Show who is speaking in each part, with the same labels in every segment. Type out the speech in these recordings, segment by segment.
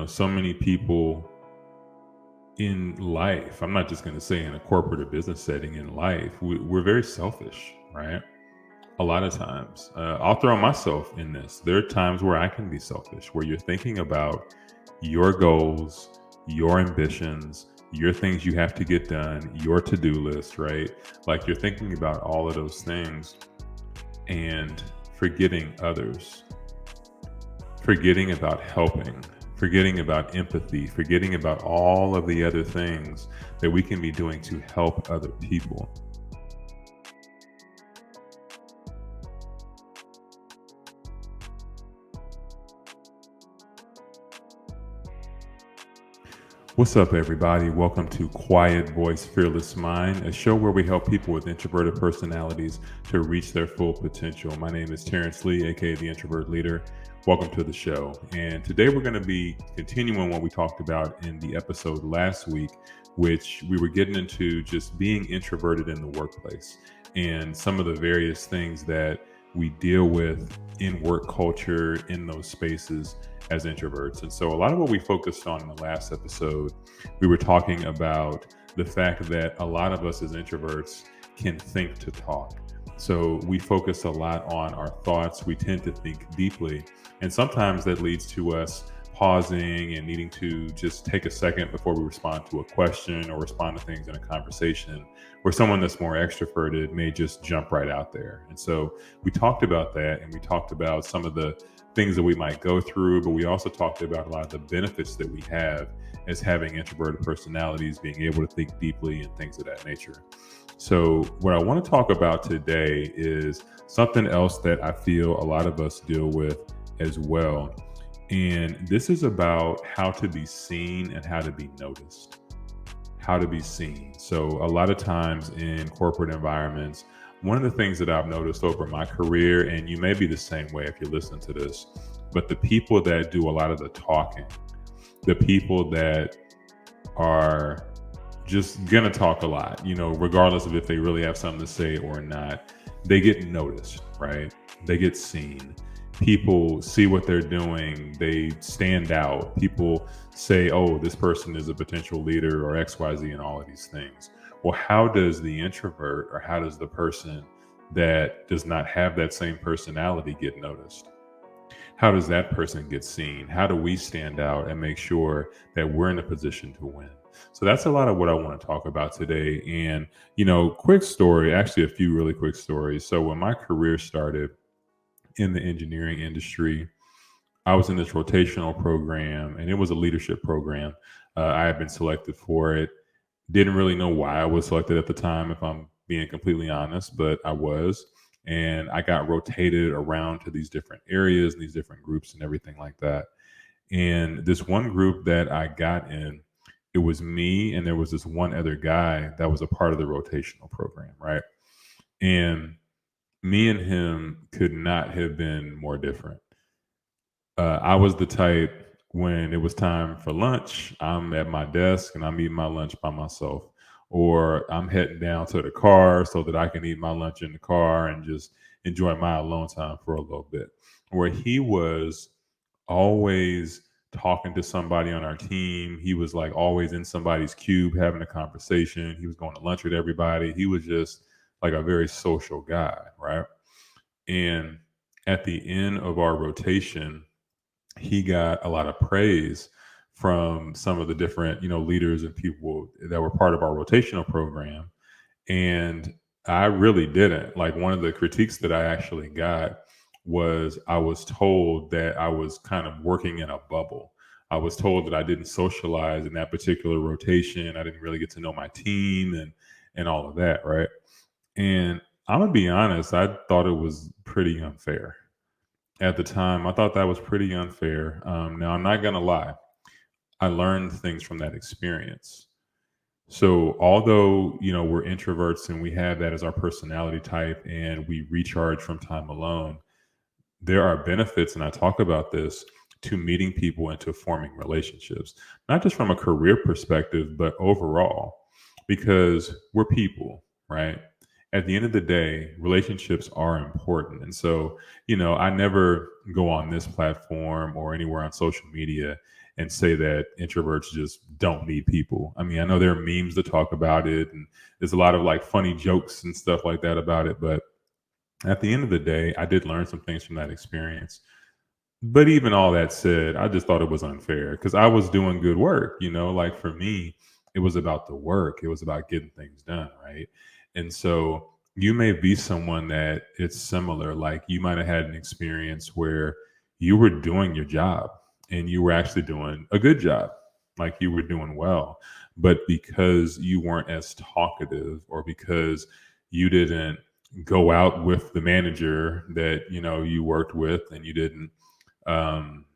Speaker 1: So many people in life, I'm not just going to say in a corporate or business setting, in life, we're very selfish, right? A lot of times. I'll throw myself in this. There are times where I can be selfish, where you're thinking about your goals, your ambitions, your things you have to get done, your to do list, right? Like you're thinking about all of those things and forgetting others, forgetting about helping, forgetting about empathy, forgetting about all of the other things that we can be doing to help other people. What's up, everybody? Welcome to Quiet Voice, Fearless Mind, a show where we help people with introverted personalities to reach their full potential. My name is Terrence Lee, aka the Introvert Leader. Welcome to the show. And today we're going to be continuing what we talked about in the episode last week, which we were getting into just being introverted in the workplace and some of the various things that we deal with in work culture in those spaces as introverts. And so a lot of what we focused on in the last episode, we were talking about the fact that a lot of us as introverts can think to talk. So we focus a lot on our thoughts. We tend to think deeply. And sometimes that leads to us pausing and needing to just take a second before we respond to a question or respond to things in a conversation, where someone that's more extroverted may just jump right out there. And so we talked about that, and we talked about some of the things that we might go through, but we also talked about a lot of the benefits that we have as having introverted personalities, being able to think deeply and things of that nature. So what I want to talk about today is something else that I feel a lot of us deal with as well. And this is about how to be seen and how to be noticed. How to be seen. So a lot of times in corporate environments, one of the things that I've noticed over my career, and you may be the same way if you listen to this, but the people that do a lot of the talking, the people that are just gonna talk a lot, regardless of if they really have something to say or not, they get noticed, right? They get seen. People see what they're doing, they stand out. People say, oh, this person is a potential leader or XYZ and all of these things. Well, how does the introvert, or how does the person that does not have that same personality get noticed? How does that person get seen? How do we stand out and make sure that we're in a position to win? So that's a lot of what I want to talk about today. And, quick story, actually a few really quick stories. So when my career started in the engineering industry, I was in this rotational program, and it was a leadership program. I had been selected for it. Didn't really know why I was selected at the time, if I'm being completely honest, but I was. And I got rotated around to these different areas and these different groups and everything like that. And this one group that I got in, it was me, and there was this one other guy that was a part of the rotational program, right? And me and him could not have been more different. I was the type, when it was time for lunch, I'm at my desk and I'm eating my lunch by myself, or I'm heading down to the car so that I can eat my lunch in the car and just enjoy my alone time for a little bit. Where he was always talking to somebody on our team. He was like always in somebody's cube having a conversation. He was going to lunch with everybody. He was just like a very social guy, right? And at the end of our rotation, he got a lot of praise from some of the different, leaders and people that were part of our rotational program. And I really didn't. Like, one of the critiques that I actually got was, I was told that I was kind of working in a bubble. I was told that I didn't socialize in that particular rotation. I didn't really get to know my team and all of that, right? And I'm gonna be honest, I thought it was pretty unfair at the time. I thought that was pretty unfair. Now, I'm not going to lie. I learned things from that experience. So, although, we're introverts and we have that as our personality type and we recharge from time alone, there are benefits, and I talk about this, to meeting people and to forming relationships, not just from a career perspective, but overall, because we're people, right? At the end of the day, relationships are important. And so, I never go on this platform or anywhere on social media and say that introverts just don't need people. I mean, I know there are memes that talk about it, and there's a lot of like funny jokes and stuff like that about it. But at the end of the day, I did learn some things from that experience. But even all that said, I just thought it was unfair because I was doing good work. Like for me, it was about the work. It was about getting things done, right? And so you may be someone that it's similar. Like you might have had an experience where you were doing your job and you were actually doing a good job, like you were doing well. But because you weren't as talkative, or because you didn't go out with the manager that you worked with, and you didn't um,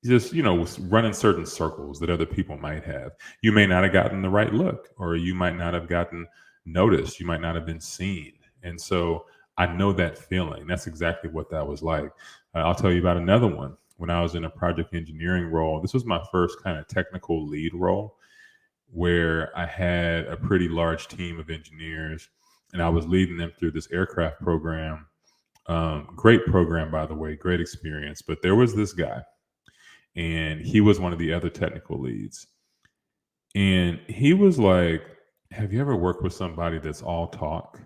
Speaker 1: just was running certain circles that other people might have, you may not have gotten the right look, or you might not have gotten noticed, you might not have been seen. And so I know that feeling. That's exactly what that was like. I'll tell you about another one. When I was in a project engineering role, this was my first kind of technical lead role, where I had a pretty large team of engineers and I was leading them through this aircraft program. Great program, by the way, great experience. But there was this guy, and he was one of the other technical leads. And he was like, have you ever worked with somebody that's all talk?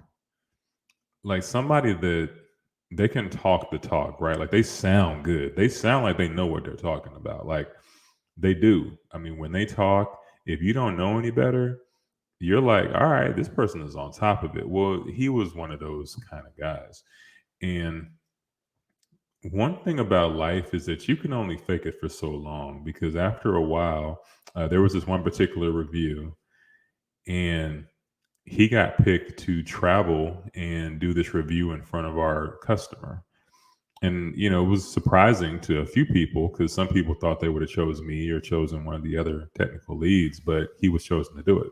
Speaker 1: Like somebody that they can talk the talk, right? Like they sound good. They sound like they know what they're talking about. Like they do. I mean, when they talk, if you don't know any better, you're like, all right, this person is on top of it. Well, he was one of those kind of guys. And one thing about life is that you can only fake it for so long, because after a while, there was this one particular review, and he got picked to travel and do this review in front of our customer. And, it was surprising to a few people, because some people thought they would have chosen me or chosen one of the other technical leads, but he was chosen to do it.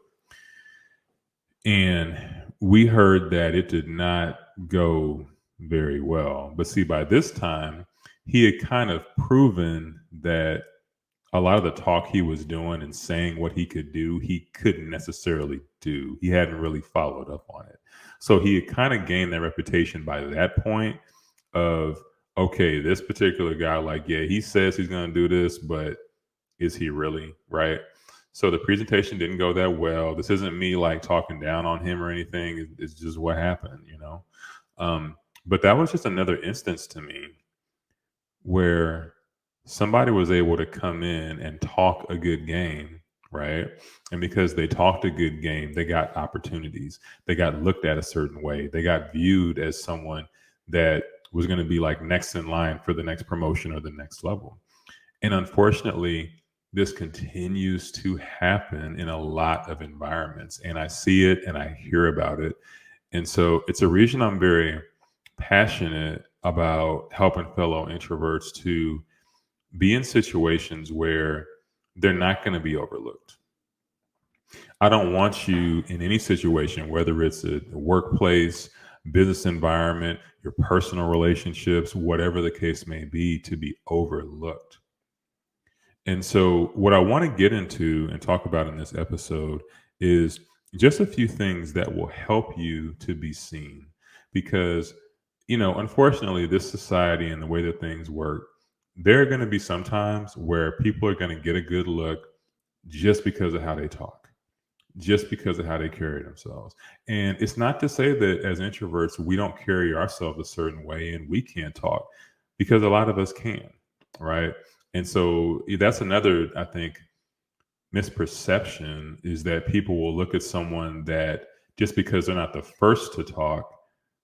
Speaker 1: And we heard that it did not go very well. But see, by this time, he had kind of proven that a lot of the talk he was doing and saying what he could do, he couldn't necessarily do. He hadn't really followed up on it. So he had kind of gained that reputation by that point of, okay, this particular guy, like, yeah, he says he's going to do this, but is he really, right? So the presentation didn't go that well. This isn't me like talking down on him or anything. It's just what happened, But that was just another instance to me where somebody was able to come in and talk a good game, right? And because they talked a good game, they got opportunities. They got looked at a certain way. They got viewed as someone that was going to be like next in line for the next promotion or the next level. And unfortunately, this continues to happen in a lot of environments, and I see it and I hear about it. And so it's a reason I'm very passionate about helping fellow introverts to be in situations where they're not going to be overlooked. I don't want you in any situation, whether it's a workplace, business environment, your personal relationships, whatever the case may be, to be overlooked. And so what I want to get into and talk about in this episode is just a few things that will help you to be seen. Because, unfortunately, this society and the way that things work, there are going to be some times where people are going to get a good look just because of how they talk, just because of how they carry themselves. And it's not to say that as introverts, we don't carry ourselves a certain way and we can't talk, because a lot of us can, right? And so that's another, I think, misperception, is that people will look at someone that just because they're not the first to talk,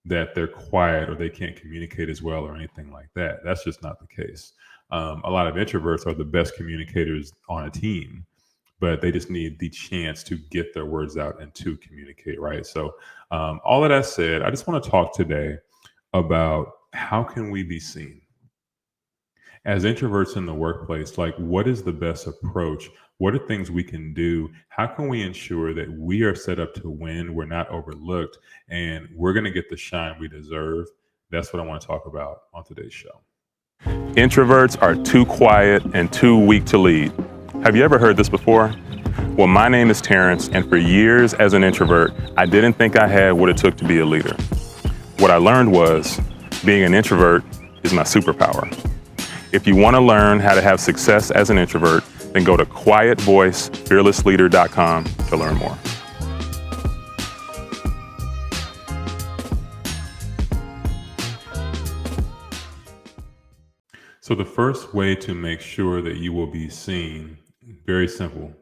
Speaker 1: that they're quiet or they can't communicate as well or anything like that. That's just not the case. A lot of introverts are the best communicators on a team, but they just need the chance to get their words out and to communicate, right? So all of that said, I just want to talk today about how can we be seen? As introverts in the workplace, like, what is the best approach? What are things we can do? How can we ensure that we are set up to win? We're not overlooked, and we're going to get the shine we deserve. That's what I want to talk about on today's show. Introverts are too quiet and too weak to lead. Have you ever heard this before? Well, my name is Terrence, and for years as an introvert, I didn't think I had what it took to be a leader. What I learned was being an introvert is my superpower. If you want to learn how to have success as an introvert, then go to quietvoicefearlessleader.com to learn more. So the first way to make sure that you will be seen, very simple,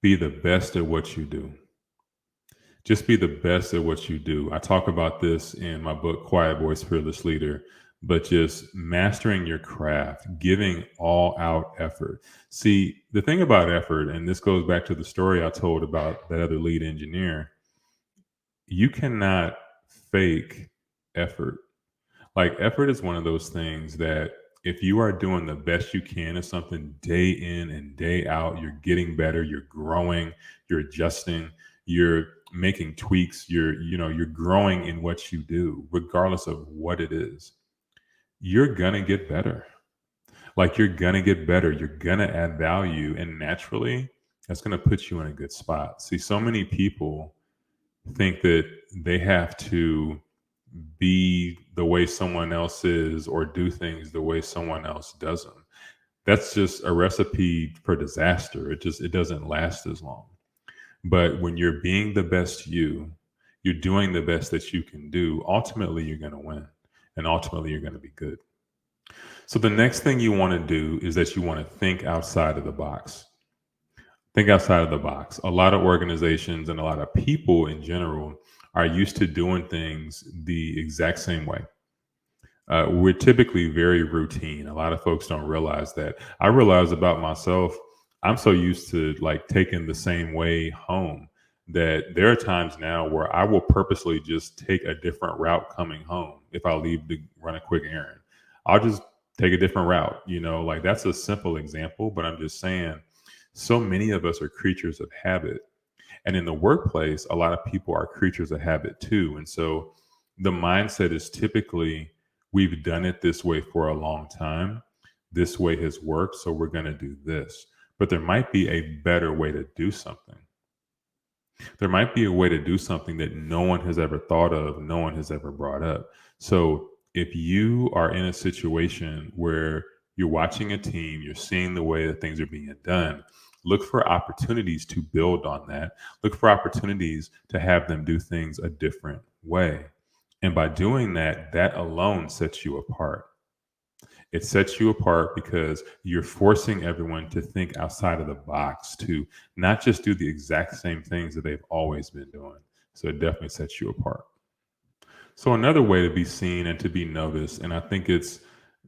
Speaker 1: be the best at what you do. Just be the best at what you do. I talk about this in my book, Quiet Voice, Fearless Leader, but just mastering your craft, giving all out effort. See, the thing about effort, and this goes back to the story I told about that other lead engineer, you cannot fake effort. Like effort is one of those things that if you are doing the best you can at something day in and day out, you're getting better, you're growing, you're adjusting, you're making tweaks, you're growing in what you do, regardless of what it is. You're gonna get better. Like you're gonna get better, you're gonna add value, and naturally that's gonna put you in a good spot. See, so many people think that they have to be the way someone else is or do things the way someone else does them. That's just a recipe for disaster. It doesn't last as long. But when you're being the best you're doing the best that you can do, ultimately you're going to win and ultimately you're going to be good. So the next thing you want to do is that you want to think outside of the box. Think outside of the box. A lot of organizations and a lot of people in general are used to doing things the exact same way. We're typically very routine. A lot of folks don't realize that. I realize about myself, I'm so used to like taking the same way home that there are times now where I will purposely just take a different route coming home if I leave to run a quick errand. I'll just take a different route, like that's a simple example, but I'm just saying so many of us are creatures of habit. And in the workplace, a lot of people are creatures of habit too. And so the mindset is typically, we've done it this way for a long time. This way has worked, so we're going to do this. But there might be a better way to do something. There might be a way to do something that no one has ever thought of, no one has ever brought up. So if you are in a situation where you're watching a team, you're seeing the way that things are being done, look for opportunities to build on that. Look for opportunities to have them do things a different way. And by doing that, that alone sets you apart. It sets you apart because you're forcing everyone to think outside of the box, to not just do the exact same things that they've always been doing. So it definitely sets you apart. So another way to be seen and to be noticed, and I think it's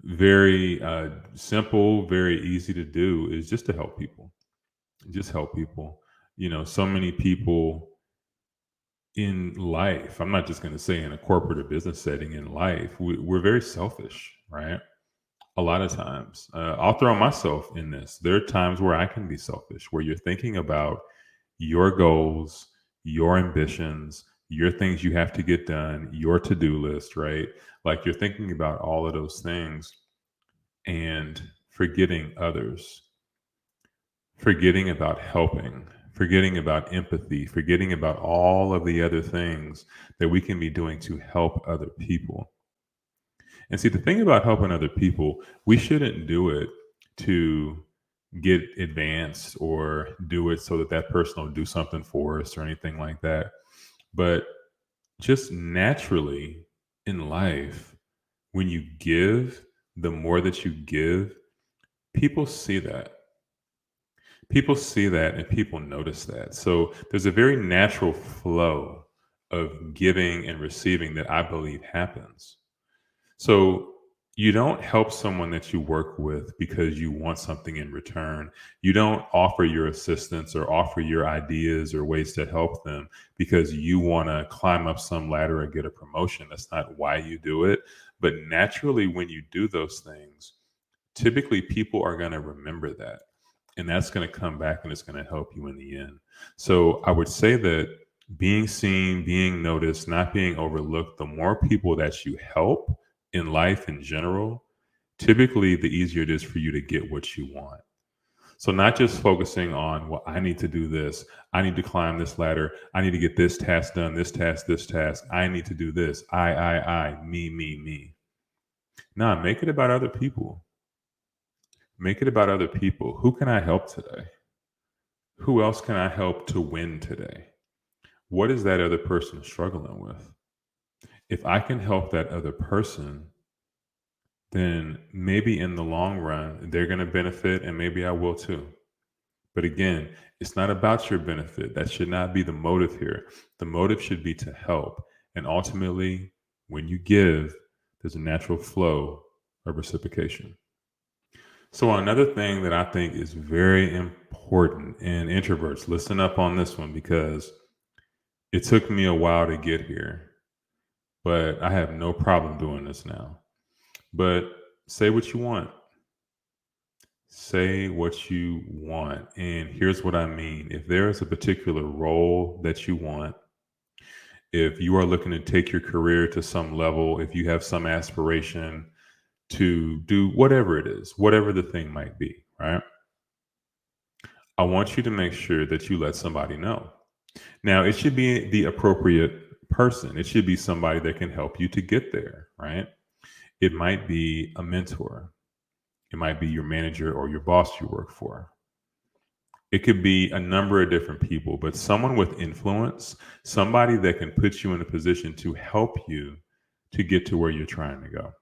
Speaker 1: very simple, very easy to do, is just to help people. Just help people. So many people in life, I'm not just going to say in a corporate or business setting, in life, we're very selfish, right? A lot of times. I'll throw myself in this. There are times where I can be selfish, where you're thinking about your goals, your ambitions, your things you have to get done, your to-do list, right? Like you're thinking about all of those things and forgetting others, forgetting about helping, forgetting about empathy, forgetting about all of the other things that we can be doing to help other people. And see, the thing about helping other people, we shouldn't do it to get advanced or do it so that that person will do something for us or anything like that. But just naturally in life, when you give, the more that you give, people see that. People see that and people notice that. So there's a very natural flow of giving and receiving that I believe happens. So you don't help someone that you work with because you want something in return. You don't offer your assistance or offer your ideas or ways to help them because you want to climb up some ladder and get a promotion. That's not why you do it. But naturally, when you do those things, typically people are going to remember that. And that's going to come back and it's going to help you in the end. So I would say that being seen, being noticed, not being overlooked, the more people that you help in life in general, typically the easier it is for you to get what you want. So not just focusing on, well, I need to do this. I need to climb this ladder. I need to get this task done, this task, this task. I need to do this. I, me. Nah, make it about other people. Make it about other people. Who can I help today? Who else can I help to win today? What is that other person struggling with? If I can help that other person, then maybe in the long run, they're going to benefit and maybe I will too. But again, it's not about your benefit. That should not be the motive here. The motive should be to help. And ultimately, when you give, there's a natural flow of reciprocation. So, another thing that I think is very important, and introverts, listen up on this one because it took me a while to get here, but I have no problem doing this now. But say what you want. Say what you want. And here's what I mean. If there is a particular role that you want, if you are looking to take your career to some level, if you have some aspiration to do whatever it is, whatever the thing might be, right? I want you to make sure that you let somebody know. Now, it should be the appropriate person. It should be somebody that can help you to get there, right? It might be a mentor. It might be your manager or your boss you work for. It could be a number of different people, but someone with influence, somebody that can put you in a position to help you to get to where you're trying to go.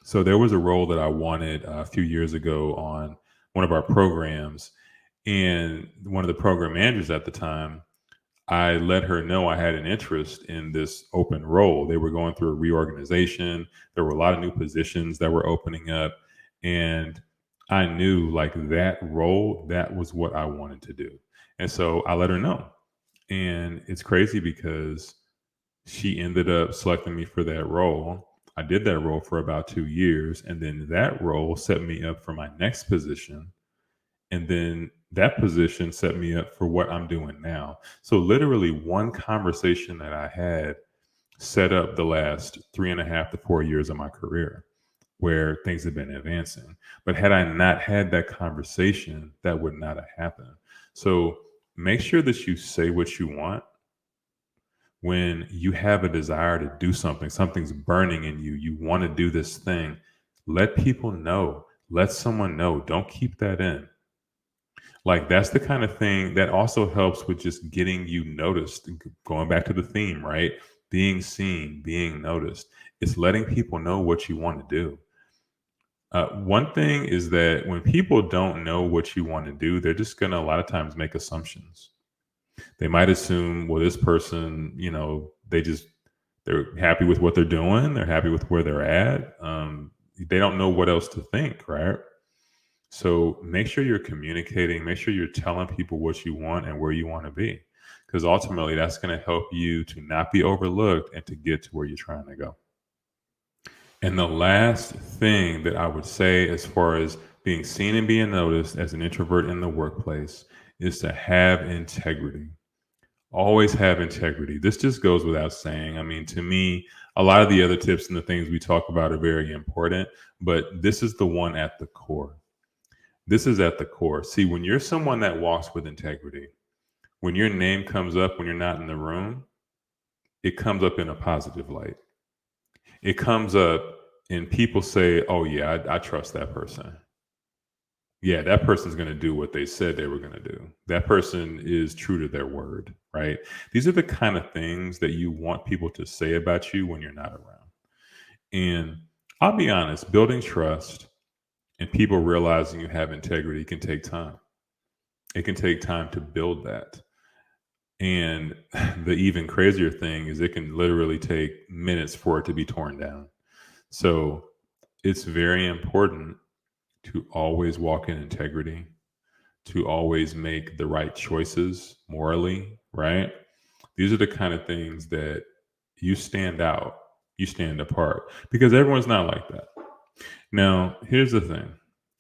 Speaker 1: So there was a role that I wanted a few years ago on one of our programs, and one of the program managers at the time, I let her know I had an interest in this open role. They were going through a reorganization. There were a lot of new positions that were opening up. And I knew like that role, that was what I wanted to do. And so I let her know. And it's crazy because she ended up selecting me for that role. I did that role for about 2 years. And then that role set me up for my next position. And then that position set me up for what I'm doing now. So literally one conversation that I had set up the last 3.5 to 4 years of my career where things have been advancing. But had I not had that conversation, that would not have happened. So make sure that you say what you want. When you have a desire to do something, something's burning in you, you want to do this thing, let people know. Let someone know. Don't keep that in. Like that's the kind of thing that also helps with just getting you noticed. Going back to the theme, right? Being seen, being noticed. It's letting people know what you want to do. One thing is that when people don't know what you want to do, they're just going to a lot of times make assumptions. They might assume, well, this person, they're happy with what they're doing. They're happy with where they're at. They don't know what else to think, right? So make sure you're communicating, make sure you're telling people what you want and where you want to be, because ultimately that's going to help you to not be overlooked and to get to where you're trying to go. And the last thing that I would say, as far as being seen and being noticed as an introvert in the workplace, is to have integrity. Always have integrity. This just goes without saying. I mean, to me, a lot of the other tips and the things we talk about are very important, but this is the one at the core. This is at the core. See, when you're someone that walks with integrity, when your name comes up when you're not in the room, it comes up in a positive light. It comes up and people say, oh, yeah, I trust that person. Yeah, that person's going to do what they said they were going to do. That person is true to their word, right? These are the kind of things that you want people to say about you when you're not around. And I'll be honest, building trust and people realizing you have integrity can take time. It can take time to build that. And the even crazier thing is it can literally take minutes for it to be torn down. So it's very important to always walk in integrity, to always make the right choices morally, right? These are the kind of things that you stand out, you stand apart, because everyone's not like that. Now, here's the thing.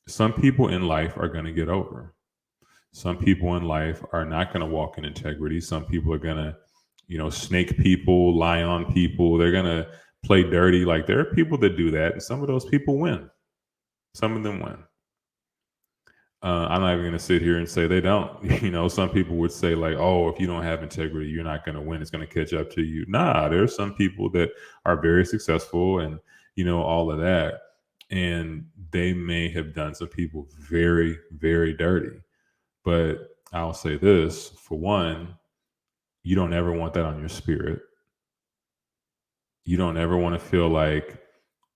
Speaker 1: Some people in life are going to get over. Some people in life are not going to walk in integrity. Some people are going to, snake people, lie on people. They're going to play dirty. Like there are people that do that, and some of those people win. Some of them win. I'm not even going to sit here and say they don't. Some people would say like, oh, if you don't have integrity, you're not going to win. It's going to catch up to you. Nah, there are some people that are very successful and, all of that. And they may have done some people very, very dirty. But I'll say this, for one, you don't ever want that on your spirit. You don't ever want to feel like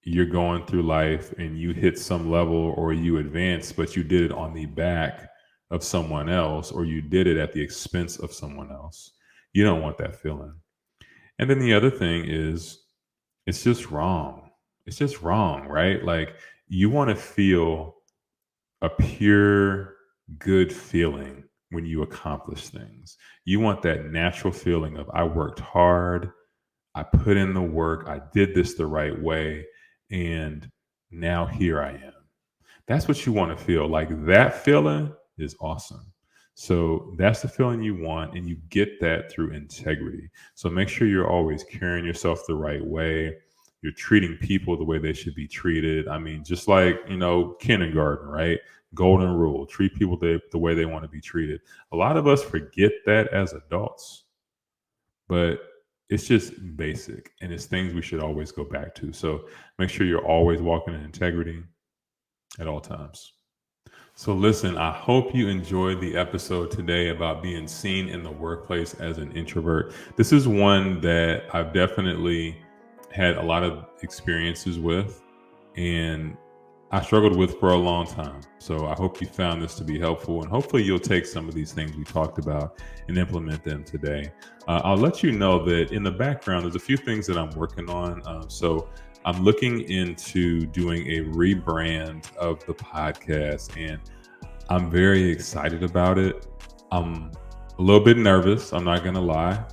Speaker 1: you're going through life and you hit some level or you advance, but you did it on the back of someone else, or you did it at the expense of someone else. You don't want that feeling. And then the other thing is, it's just wrong. It's just wrong, right? Like, you want to feel a pure, good feeling when you accomplish things. You want that natural feeling of, I worked hard, I put in the work, I did this the right way, and now here I am. That's what you want to feel. Like, that feeling is awesome. So that's the feeling you want, and you get that through integrity. So make sure you're always carrying yourself the right way. You're treating people the way they should be treated. I mean, just like, kindergarten, right? Golden rule, treat people the way they want to be treated. A lot of us forget that as adults, but it's just basic, and it's things we should always go back to. So make sure you're always walking in integrity at all times. So listen, I hope you enjoyed the episode today about being seen in the workplace as an introvert. This is one that I've definitely had a lot of experiences with, and I struggled with for a long time. So I hope you found this to be helpful, and hopefully you'll take some of these things we talked about and implement them today. I'll let you know that in the background, there's a few things that I'm working on. So I'm looking into doing a rebrand of the podcast, and I'm very excited about it. I'm a little bit nervous, I'm not going to lie,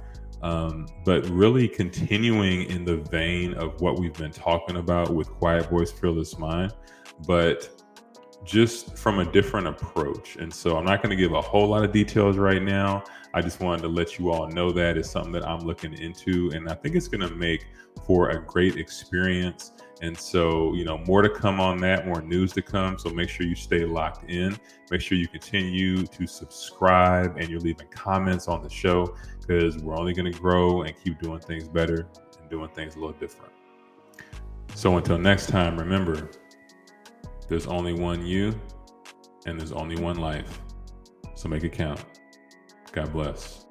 Speaker 1: but really continuing in the vein of what we've been talking about with Quiet Voice, Fearless Mind, but just from a different approach. And so I'm not going to give a whole lot of details right now. I just wanted to let you all know that it's something that I'm looking into, and I think it's going to make for a great experience. And so, more to come on that, more news to come. So make sure you stay locked in. Make sure you continue to subscribe and you're leaving comments on the show, because we're only going to grow and keep doing things better and doing things a little different. So until next time, remember, there's only one you, and there's only one life. So make it count. God bless.